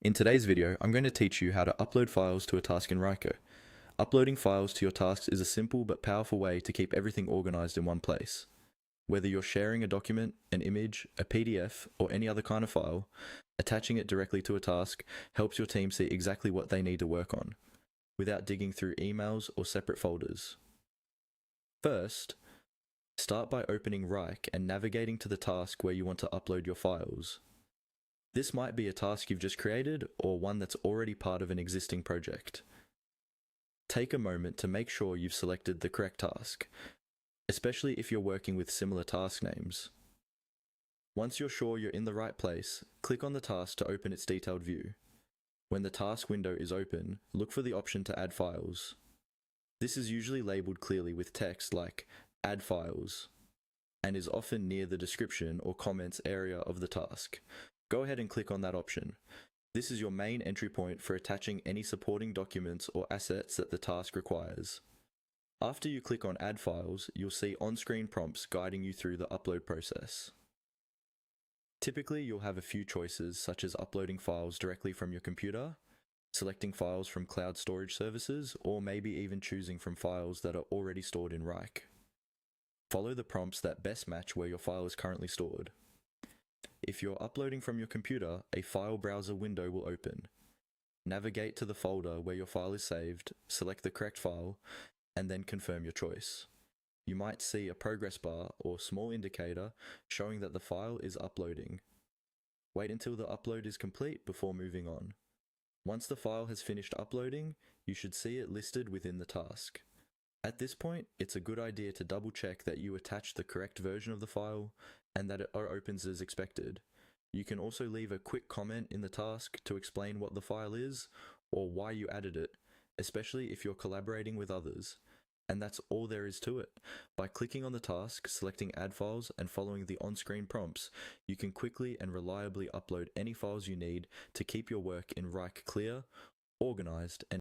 In today's video, I'm going to teach you how to upload files to a task in Wrike. Uploading files to your tasks is a simple but powerful way to keep everything organized in one place. Whether you're sharing a document, an image, a PDF, or any other kind of file, attaching it directly to a task helps your team see exactly what they need to work on, without digging through emails or separate folders. First, start by opening Wrike and navigating to the task where you want to upload your files. This might be a task you've just created or one that's already part of an existing project. Take a moment to make sure you've selected the correct task, especially if you're working with similar task names. Once you're sure you're in the right place, click on the task to open its detailed view. When the task window is open, look for the option to add files. This is usually labeled clearly with text like "Add Files" and is often near the description or comments area of the task. Go ahead and click on that option. This is your main entry point for attaching any supporting documents or assets that the task requires. After you click on Add Files, you'll see on-screen prompts guiding you through the upload process. Typically, you'll have a few choices, such as uploading files directly from your computer, selecting files from cloud storage services, or maybe even choosing from files that are already stored in Wrike. Follow the prompts that best match where your file is currently stored. If you're uploading from your computer, a file browser window will open. Navigate to the folder where your file is saved, select the correct file, and then confirm your choice. You might see a progress bar or small indicator showing that the file is uploading. Wait until the upload is complete before moving on. Once the file has finished uploading, you should see it listed within the task. At this point, it's a good idea to double check that you attach the correct version of the file and that it opens as expected. You can also leave a quick comment in the task to explain what the file is or why you added it, especially if you're collaborating with others. And that's all there is to it. By clicking on the task, selecting Add Files, and following the on-screen prompts, you can quickly and reliably upload any files you need to keep your work in Wrike clear, organized, and